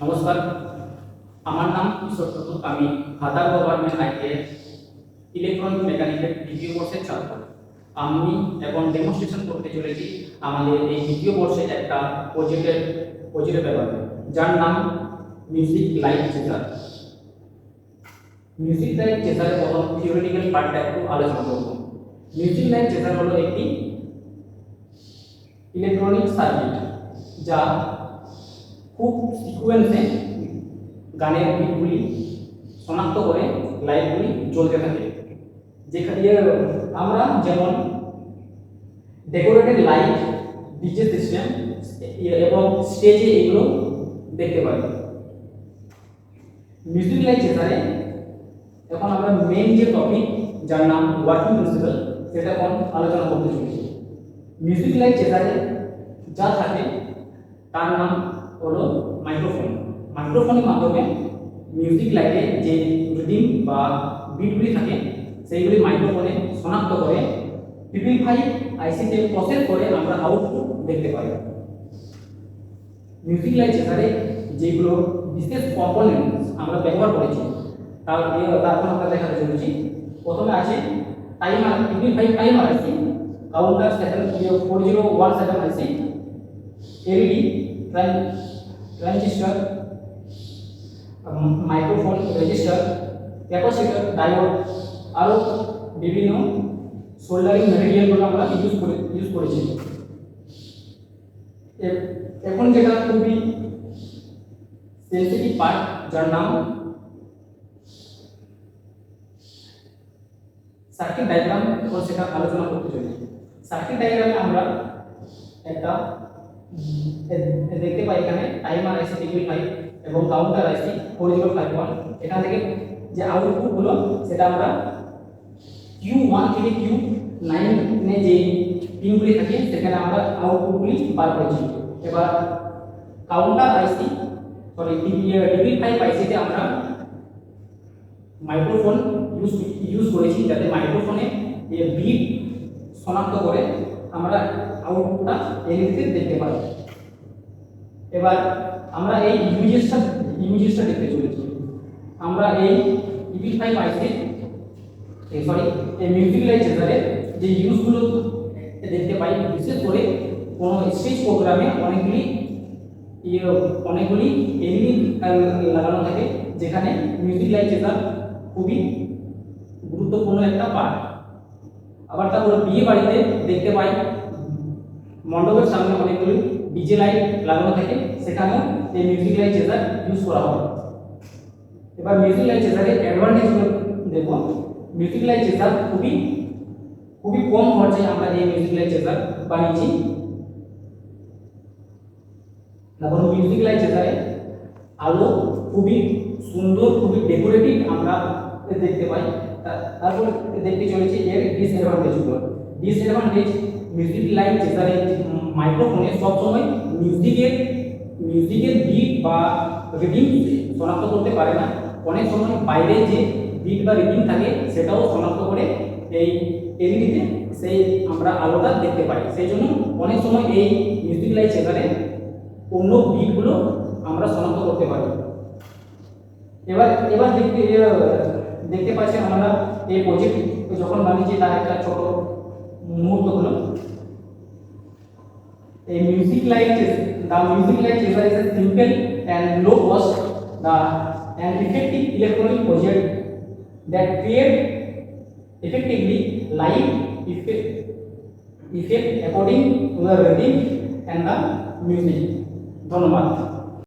নমস্কার, আমার নাম কিশোর চতুর। আমি হাতার গভর্নমেন্ট আইটিআই ইলেকট্রনিক মেকানিক্যাল দ্বিতীয় বর্ষের ছাত্র। আমি এখন ডেমনস্ট্রেশন করতে চলেছি আমাদের এই দ্বিতীয় বর্ষে একটা প্রজেক্টের ব্যাপারে, যার নাম music light chaser. Music light চেজারের প্রথম থিওরিটিক্যাল পার্টটা একটু আলোচনা করব। মিউজিক লাইট চেজার হলো একটি ইলেকট্রনিক সার্কিট যা খুব সিকোয়েন্সে গানের বিটগুলি শনাক্ত করে লাইটগুলি জ্বলতে থাকে। যেখানে আমরা যেমন ডেকোরেটেড লাইট, ডিজে সিস্টেম এবং স্টেজে এগুলো দেখতে পাই। মিউজিক লাইট চেজারে এখন আমরা মেইন যে টপিক, যার নাম ওয়ার্কিং প্রিন্সিপাল, সেটা এখন আলোচনা করতে চলেছি। মিউজিক লাইট চেজারে যা থাকে তার নাম হলো মাইক্রোফোন। মাইক্রোফোনের মাধ্যমে মিউজিক লাইটে যে রিডিং বা বিটগুলি থাকে সেইগুলি মাইক্রোফোনে শনাক্ত করে পিপিএল5 আইসিতে প্রসেস করে আমরা আউটপুট দেখতে পাই। মিউজিক লাইট চেজারে যেগুলো বিশেষ কম্পোনেন্টস আমরা ব্যবহার করেছি তার এখন আমরা দেখাতে চলেছি। প্রথমে আছে টাইমার, পিপিএল5 timer IC, counter 4017 IC, LED transistor, microphone, resistor, capacitor, diode, আরও বিভিন্ন সোল্ডারিং ম্যাটেরিয়ালগুলো আমরা ইউজ করেছি। এখন যেটা খুবই সেন্সিটিভ পার্ট, যার নাম সার্কিট ডায়াগ্রাম, এবং সেটা আলোচনা করতে চলেছি। সার্কিট ডায়াগ্রামে আমরা একটা দেখতে পাই এখানে টাইমার আইসি পিপিএল5 এবং কাউন্টার আইসি 4051। এখান থেকে যে আউটপুট হলো সেটা আমরা Q1 থেকে Q9 এ যে পিনগুলি থাকে সেখানে আমরা আউটপুটগুলি বার করেছি। এবার কাউন্টার আইসি পিপিএল5 আইসিতে আমরা মাইক্রোফোন ইউজ করেছি, যাতে মাইক্রোফোনে বিট শনাক্ত করে আমরা আউটপুটটা এলইডিতে দেখতে পাই। এবার আমরা এই ইমেজেসটা দেখতে চলেছি। আমরা এই পিপিএল5 আইসি এই মিউজিক লাইট চেজারের যে ইউজগুলো দেখতে পাই, বিশেষ করে কোনো স্টেজ প্রোগ্রামে অনেকগুলি এলইডি লাগানো থাকে, যেখানে মিউজিক লাইট চেজার খুবই গুরুত্বপূর্ণ একটা পার্ট। আবার তারপরে বিয়ে বাড়িতে দেখতে পাই মণ্ডপের সামনে অনেকগুলি ডিজে লাইট লাগানো থাকে, সেখানেও এই মিউজিক লাইট চেজার ইউজ করা হয়। এবার মিউজিক লাইট চেজারের অ্যাডভান্টেজগুলো দেখব। মিউজিক লাইট চেজার খুবই কম খরচে আমরা এই মিউজিক লাইট চেজার বানিয়েছি। তারপর মিউজিক লাইট চেজারে আলো খুবই সুন্দর, খুবই ডেকোরেটিভ আমরা দেখতে পাই। তারপর দেখতে চলেছি এর ডিসঅ্যাডভান্টেজগুলো। ডিসঅ্যাডভান্টেজ, মিউজিক লাইট চেজারের মাইক্রোফোনে সবসময় মিউজিকের বিট বা রিডিং শনাক্ত করতে পারে না। অনেক সময় বাইরে যে বিট বা রিডিং থাকে সেটাও শনাক্ত করে এই এলইডিতে সেই আমরা আলোটা দেখতে পাই। সেই জন্য অনেক সময় এই মিউজিক লাইট চেজারে অন্য বিটগুলো আমরা শনাক্ত করতে পারি। এবার দেখতে পাচ্ছেন আমরা এই প্রজেক্ট যখন বানিয়েছি তার একটা ছোট মুহূর্ত হলো। A music light chaser is a simple and low cost and effective electronic project that create effectively light effect according to the rhythm and the music. ধন্যবাদ।